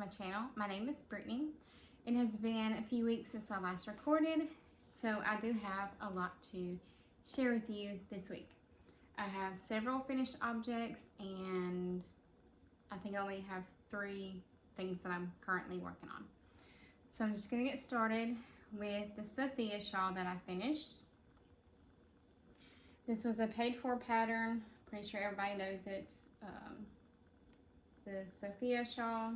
my channel. My name is Brittany. It has been a few weeks since I last recorded, so I do have a lot to share with you this week. I have several finished objects and I think I only have 3 things that I'm currently working on. So I'm just going to get started with the Sophia shawl that I finished. This was a paid for pattern. Pretty sure everybody knows it. It's the Sophia shawl.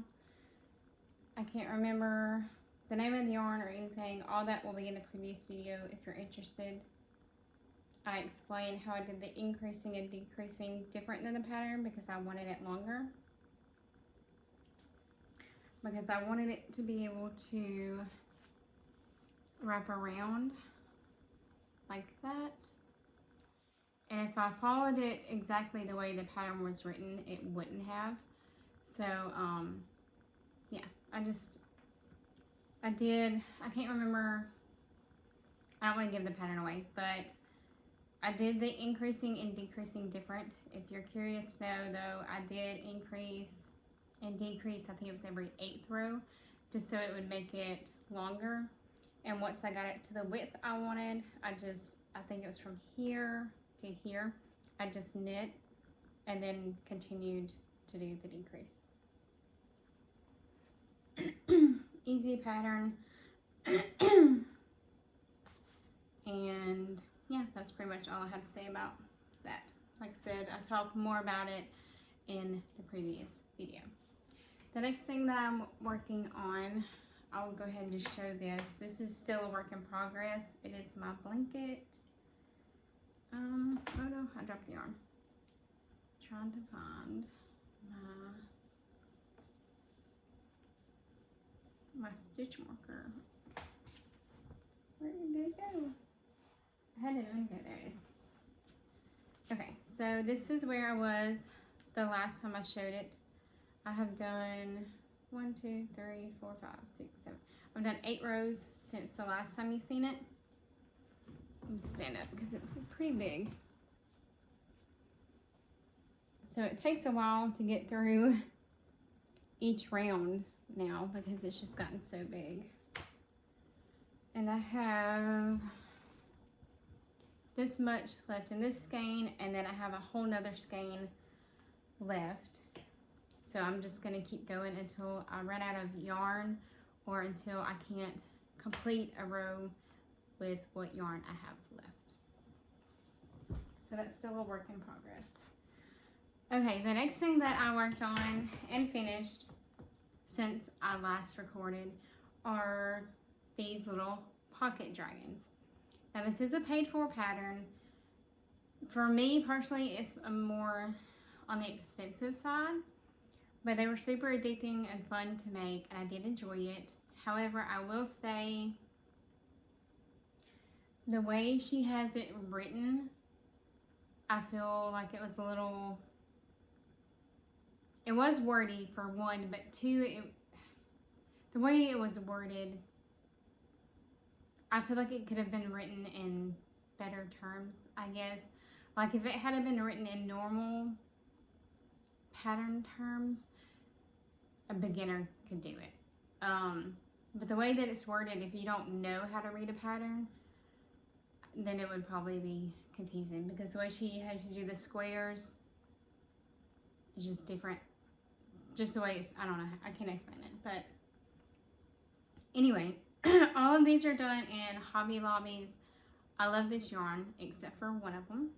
I can't remember the name of the yarn or anything. All that will be in the previous video if you're interested. I explained how I did the increasing and decreasing different than the pattern because I wanted it longer. Because I wanted it to be able to wrap around like that. And if I followed it exactly the way the pattern was written, it wouldn't have. So, yeah, I can't remember, I don't want to give the pattern away, but I did the increasing and decreasing different. If you're curious to know though, I did increase and decrease, I think it was every 8th row, just so it would make it longer. And once I got it to the width I wanted, I think it was from here to here, I just knit and then continued to do the decrease. Easy pattern. And yeah, that's pretty much all I have to say about that. Like I said, I talked more about it in the previous video. The next thing that I'm working on, I'll go ahead and just show this. This is still a work in progress. It is my blanket. Oh no, I dropped the yarn. Trying to find my stitch marker. Where did it go? I had it in there. There it is. Okay, so this is where I was the last time I showed it. I have done 1, 2, 3, 4, 5, 6, 7. I've done 8 rows since the last time you've seen it. Let me stand up because it's pretty big. So it takes a while to get through each round now because it's just gotten so big. And I have this much left in this skein, and then I have a whole nother skein left. So I'm just gonna keep going until I run out of yarn or until I can't complete a row with what yarn I have left. So that's still a work in progress. Okay, the next thing that I worked on and finished since I last recorded are these little pocket dragons. Now this is a paid for pattern. For me personally, it's a more on the expensive side, but they were super addicting and fun to make, and I did enjoy it. However, I will say the way she has it written, I feel like it was a little, it was wordy for one, but 2, the way it was worded, I feel like it could have been written in better terms, I guess. Like if it had been written in normal pattern terms, a beginner could do it. But the way that it's worded, if you don't know how to read a pattern, then it would probably be confusing because the way she has to do the squares is just different. Just the way it's, I don't know, I can't explain it. But anyway, all of these are done in Hobby Lobbies. I love this yarn except for one of them.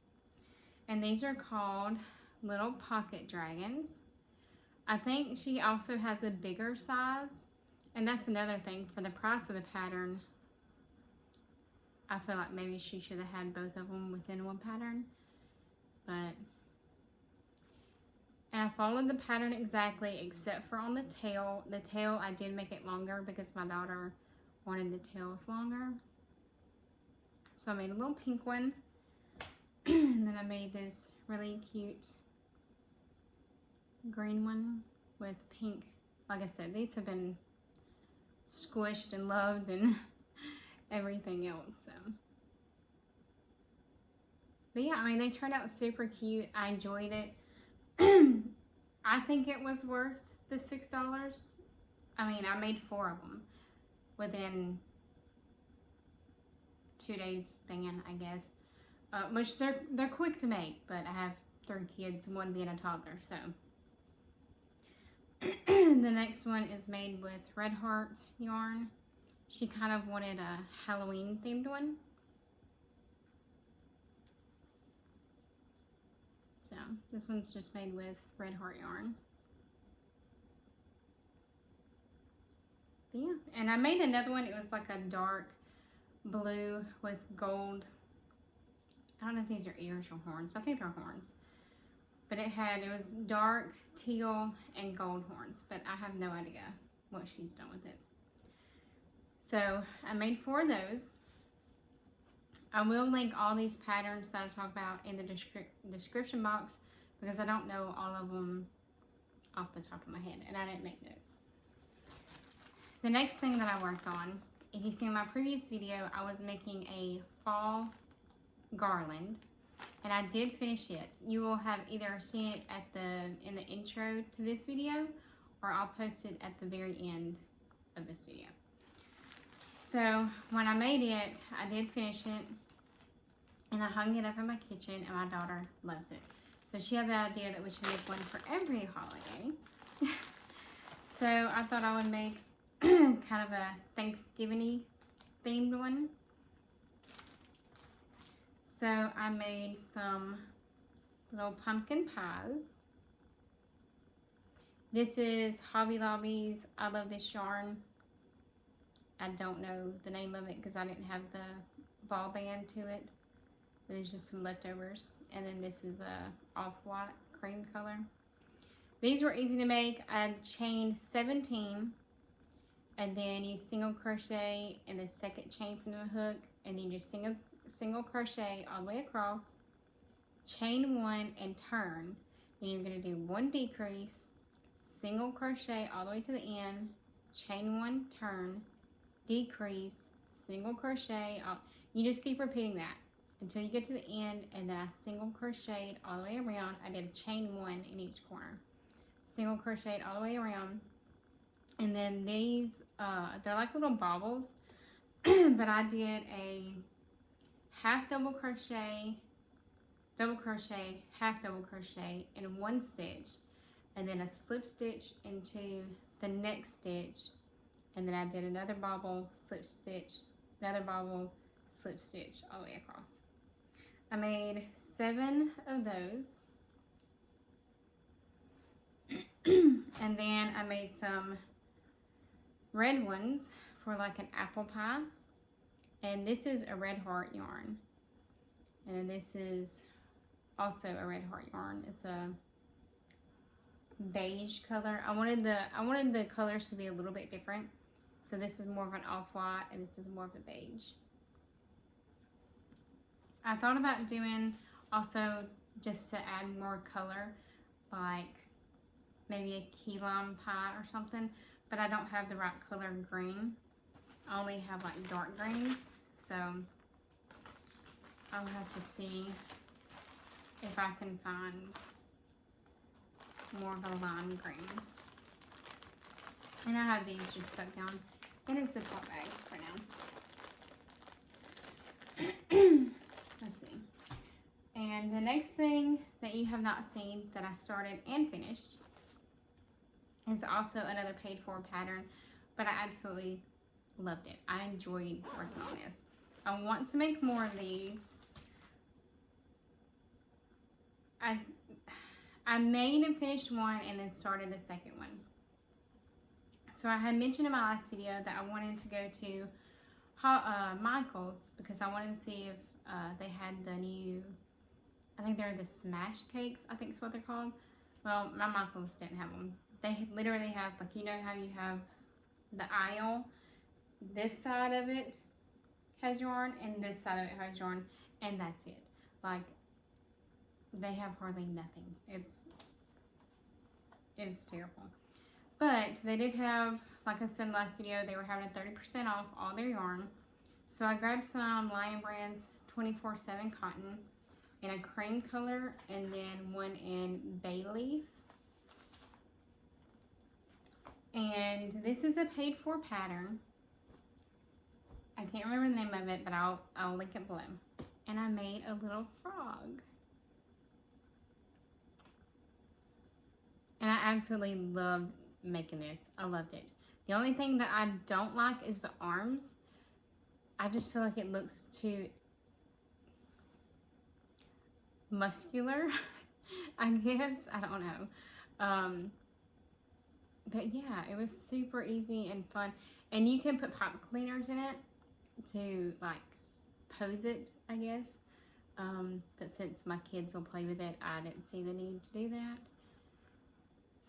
And these are called Little Pocket Dragons. I think she also has a bigger size. And that's another thing, for the price of the pattern, I feel like maybe she should have had both of them within one pattern. And I followed the pattern exactly except for on the tail. The tail, I did make it longer because my daughter wanted the tails longer. So I made a little pink one. And then I made this really cute green one with pink. Like I said, these have been squished and loved and everything else. So, but yeah, I mean, they turned out super cute. I enjoyed it. I think it was worth the $6. I mean, I made 4 of them within 2 days span, I guess. Which they're quick to make, but I have 3 kids, one being a toddler, so. The next one is made with Red Heart yarn. She kind of wanted a Halloween themed one. So this one's just made with Red Heart yarn. But yeah, and I made another one. It was like a dark blue with gold. I don't know if these are ears or horns. I think they're horns. But it was dark, teal, and gold horns. But I have no idea what she's done with it. So I made 4 of those. I will link all these patterns that I talk about in the description box because I don't know all of them off the top of my head and I didn't make notes. The next thing that I worked on, if you see in my previous video, I was making a fall garland and I did finish it. You will have either seen it in the intro to this video or I'll post it at the very end of this video. So when I made it, I did finish it and I hung it up in my kitchen and my daughter loves it. So she had the idea that we should make one for every holiday. So I thought I would make kind of a Thanksgiving-y themed one. So I made some little pumpkin pies. This is Hobby Lobby's I Love This Yarn. I don't know the name of it because I didn't have the ball band to it. There's just some leftovers. And then this is a off-white cream color. These were easy to make. I chained 17 and then you single crochet in the second chain from the hook and then you single crochet all the way across, chain 1 and turn. Then you're going to do 1 decrease, single crochet all the way to the end, chain 1, turn, decrease, single crochet. You just keep repeating that until you get to the end, and then I single crocheted all the way around. I did a chain 1 in each corner, single crocheted all the way around, and then these they're like little baubles but I did a half double crochet, half double crochet in 1 stitch, and then a slip stitch into the next stitch, and then I did another bobble, slip stitch, another bobble, slip stitch all the way across. I made 7 of those. And then I made some red ones for like an apple pie. And this is a Red Heart yarn. And then this is also a Red Heart yarn. It's a beige color. I wanted the colors to be a little bit different. So this is more of an off-white and this is more of a beige. I thought about doing also just to add more color, like maybe a key lime pie or something, but I don't have the right color green. I only have like dark greens, so I'll have to see if I can find more of a lime green. And I have these just stuck down in a Ziploc bag for now. Let's see. And the next thing that you have not seen that I started and finished is also another paid for pattern, but I absolutely loved it. I enjoyed working on this. I want to make more of these. I made and finished one and then started a second one. So I had mentioned in my last video that I wanted to go to Michael's because I wanted to see if they had the new, I think they're the smash cakes, I think is what they're called. Well, my Michael's didn't have them. They literally have, like, you know how you have the aisle, this side of it has yarn and this side of it has yarn, and that's it. Like, they have hardly nothing. It's terrible. But they did have, like I said in the last video, they were having a 30% off all their yarn. So I grabbed some Lion Brands 24/7 cotton in a cream color and then one in bay leaf. And And this is a paid for pattern. I can't remember the name of it, but I'll link it below. And I made a little frog. And I absolutely loved making this. I loved it. The only thing that I don't like is the arms. I just feel like it looks too muscular, I guess. I don't know. But yeah, it was super easy and fun. And you can put pipe cleaners in it to like pose it, I guess. But since my kids will play with it, I didn't see the need to do that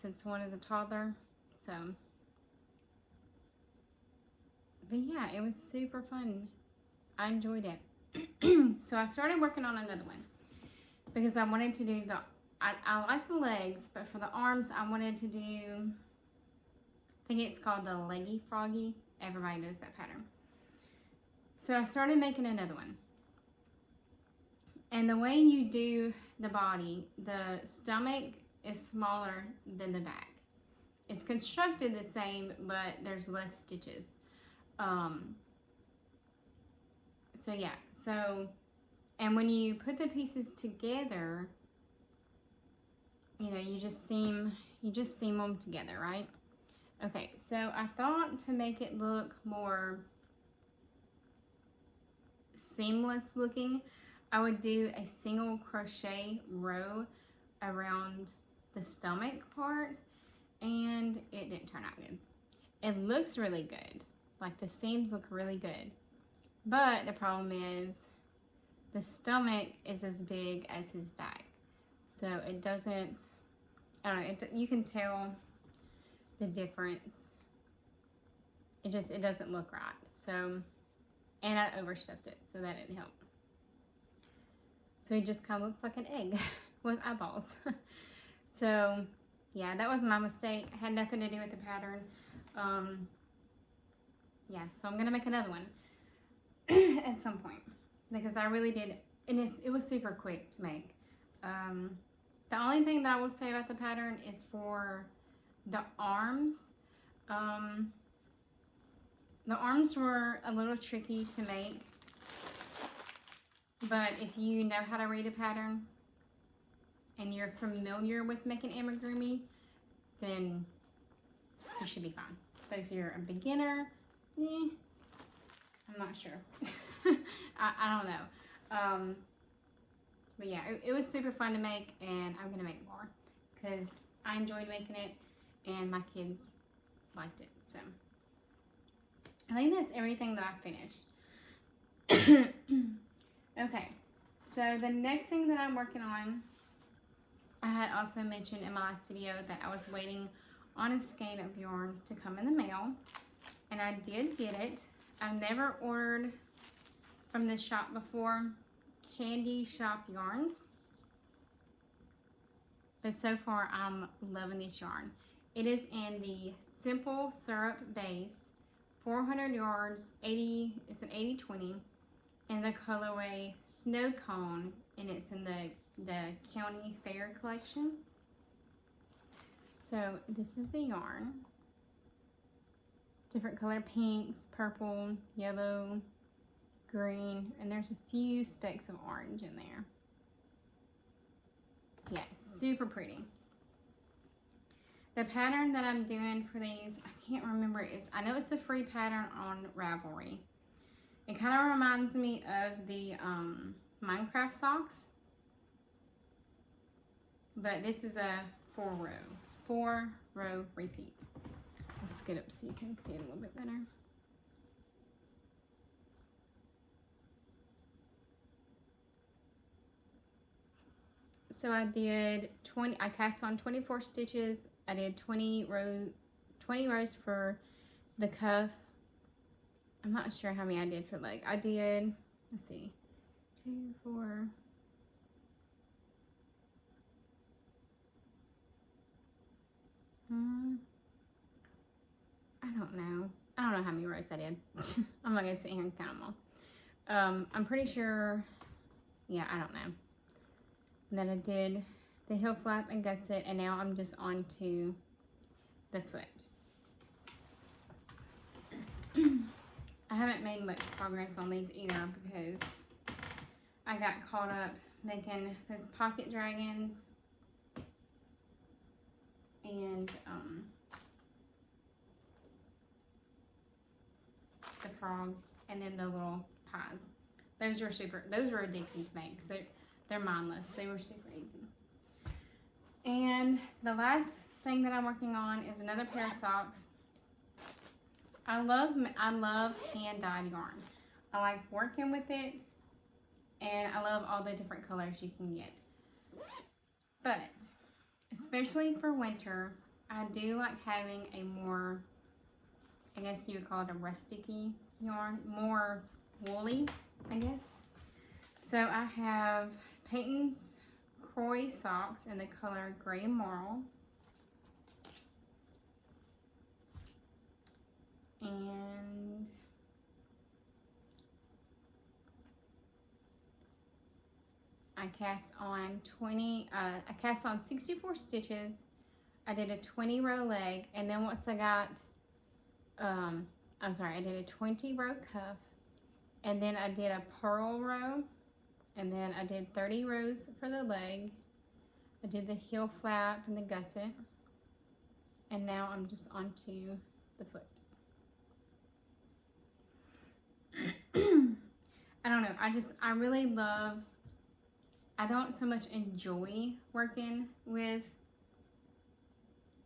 since one is a toddler. So, but yeah, it was super fun. I enjoyed it. So I started working on another one because I wanted to do I like the legs, but for the arms, I wanted to do, I think it's called the Leggy Froggy. Everybody knows that pattern. So I started making another one. And the way you do the body, the stomach is smaller than the back. It's constructed the same, but there's less stitches. So yeah, and when you put the pieces together, you know, you just seam them together, right? Okay, so I thought to make it look more seamless looking, I would do a single crochet row around the stomach part, and it didn't turn out good. It looks really good, like the seams look really good, but the problem is the stomach is as big as his back, so it doesn't, I don't know, you can tell the difference. It doesn't look right. So, and I overstuffed it, so that didn't help. So it just kind of looks like an egg with eyeballs. So yeah, that was my mistake. It had nothing to do with the pattern. Yeah, so I'm gonna make another one at some point because I really did, and it was super quick to make. The only thing that I will say about the pattern is for the arms. The arms were a little tricky to make, but if you know how to read a pattern and you're familiar with making amigurumi, then you should be fine. But if you're a beginner, I'm not sure. I don't know. But yeah, it was super fun to make, and I'm gonna make more because I enjoyed making it and my kids liked it. So I think that's everything that I finished. Okay, so the next thing that I'm working on, I had also mentioned in my last video that I was waiting on a skein of yarn to come in the mail, and I did get it. I've never ordered from this shop before, Candy Shop Yarns, but so far I'm loving this yarn. It is in the Simple Syrup base, 400 yards, it's an 80/20, and the colorway Snow Cone, and it's in the County Fair collection. So this is the yarn. Different color pinks, purple, yellow, green, and there's a few specks of orange in there. Yeah, super pretty. The pattern that I'm doing for these, I can't remember, I know it's a free pattern on Ravelry. It kind of reminds me of the Minecraft socks, but this is a 4-row repeat. Let's scoot up so you can see it a little bit better. So I did I cast on 24 stitches. I did 20 rows for the cuff. I'm not sure how many I did for leg. I did, let's see, 2, 4. I don't know. I don't know how many rows I did. I'm not gonna sit here and count them all. I'm pretty sure, yeah, I don't know. And then I did the heel flap and gusset, and now I'm just on to the foot. I haven't made much progress on these either because I got caught up making those pocket dragons and the frog and then the little pies. Those were addicting to make because they're mindless. They were super easy. And the last thing that I'm working on is another pair of socks. I love hand-dyed yarn. I like working with it, and I love all the different colors you can get. But, especially for winter, I do like having a more, I guess you would call it a rustic-y yarn, more woolly, I guess. So I have Peyton's Croy socks in the color Gray Marl. And I cast on 64 stitches. I did a 20 row leg, and then once I got, I did a 20 row cuff, and then I did a purl row, and then I did 30 rows for the leg. I did the heel flap and the gusset, and now I'm just onto the foot. I don't know, I really love, I don't so much enjoy working with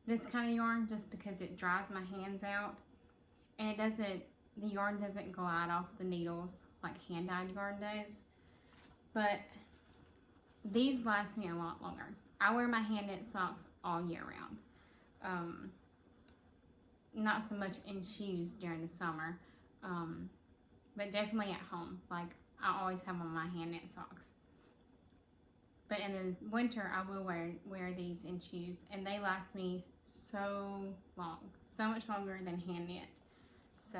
this kind of yarn just because it dries my hands out, and the yarn doesn't glide off the needles like hand-dyed yarn does, but these last me a lot longer. I wear my hand-knit socks all year round. Not so much in shoes during the summer, but definitely at home. Like, I always have on my hand-knit socks. But in the winter, I will wear these in shoes, and they last me so long, so much longer than hand-knit. So,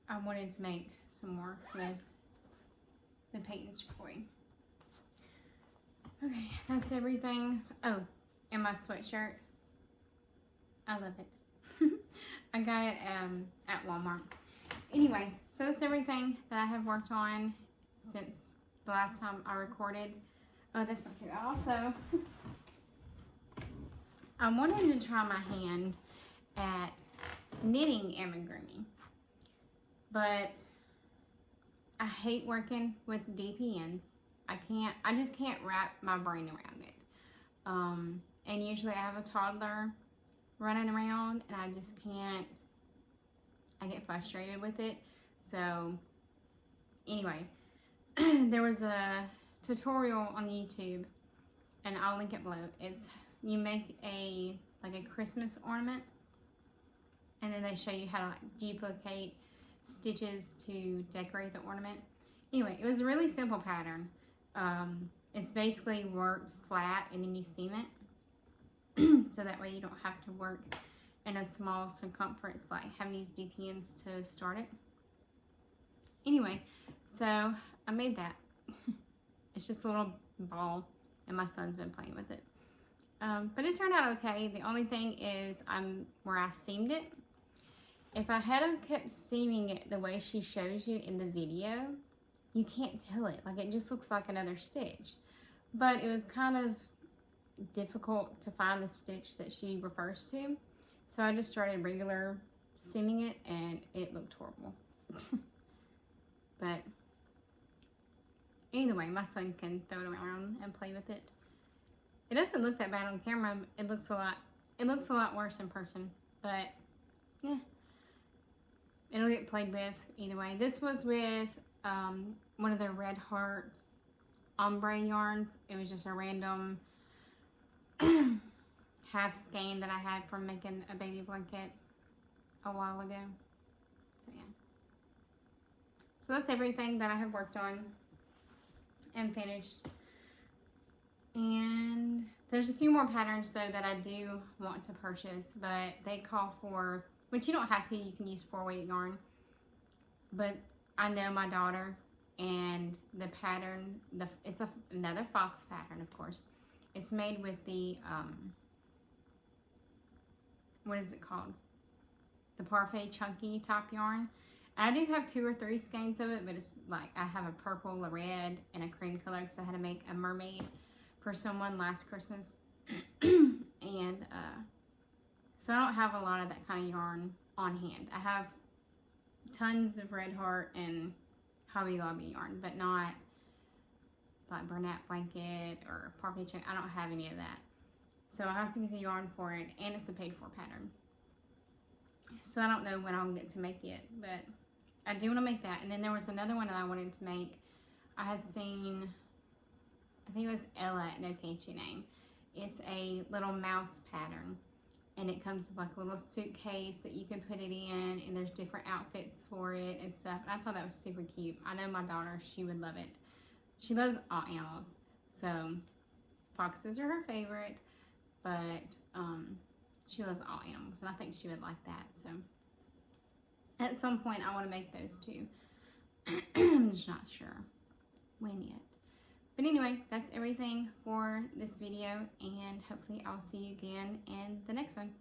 I wanted to make some more with the Peyton's Croy. Okay, that's everything. Oh, and my sweatshirt. I love it. I got it at Walmart. Anyway, so that's everything that I have worked on since the last time I recorded. Oh, that's not true. Also, I wanted to try my hand at knitting amigurumi, but I hate working with DPNs. I just can't wrap my brain around it. And usually I have a toddler running around, and I just can't, I get frustrated with it. So anyway, there was a tutorial on YouTube, and I'll link it below. It's, you make like a Christmas ornament, and then they show you how to like duplicate stitches to decorate the ornament. Anyway, it was a really simple pattern. It's basically worked flat and then you seam it. So that way you don't have to work in a small circumference like having to use DPNs to start it. Anyway, so I made that. It's just a little ball, and my son's been playing with it. But it turned out okay. The only thing is where I seamed it. If I hadn't kept seaming it the way she shows you in the video, you can't tell it. Like, it just looks like another stitch. But it was kind of difficult to find the stitch that she refers to. So I just started regular seaming it, and it looked horrible. But either way, my son can throw it around and play with it. It doesn't look that bad on camera. It looks a lot worse in person. But yeah, it'll get played with either way. This was with one of the Red Heart ombre yarns. It was just a random half skein that I had from making a baby blanket a while ago. So yeah. So that's everything that I have worked on and finished. And there's a few more patterns though that I do want to purchase, but they call for, which you don't have to, you can use 4-weight yarn. But I know my daughter, and the pattern, it's another fox pattern, of course. It's made with the, what is it called? the Parfait chunky top yarn. I do have 2 or 3 skeins of it, but it's like I have a purple, a red, and a cream color because I had to make a mermaid for someone last Christmas. And so I don't have a lot of that kind of yarn on hand. I have tons of Red Heart and Hobby Lobby yarn, but not like Bernat Blanket or Parfait Chunk. I don't have any of that. So I have to get the yarn for it, and it's a paid for pattern. So I don't know when I'll get to make it, but I do want to make that. And then there was another one that I wanted to make. I had seen, I think it was Ella at No Catchy Name. It's a little mouse pattern, and it comes with like a little suitcase that you can put it in, and there's different outfits for it and stuff. And I thought that was super cute. I know my daughter, she would love it. She loves all animals, so foxes are her favorite, but she loves all animals, and I think she would like that. So at some point I want to make those too. I'm just not sure when yet. But anyway, that's everything for this video, and hopefully I'll see you again in the next one.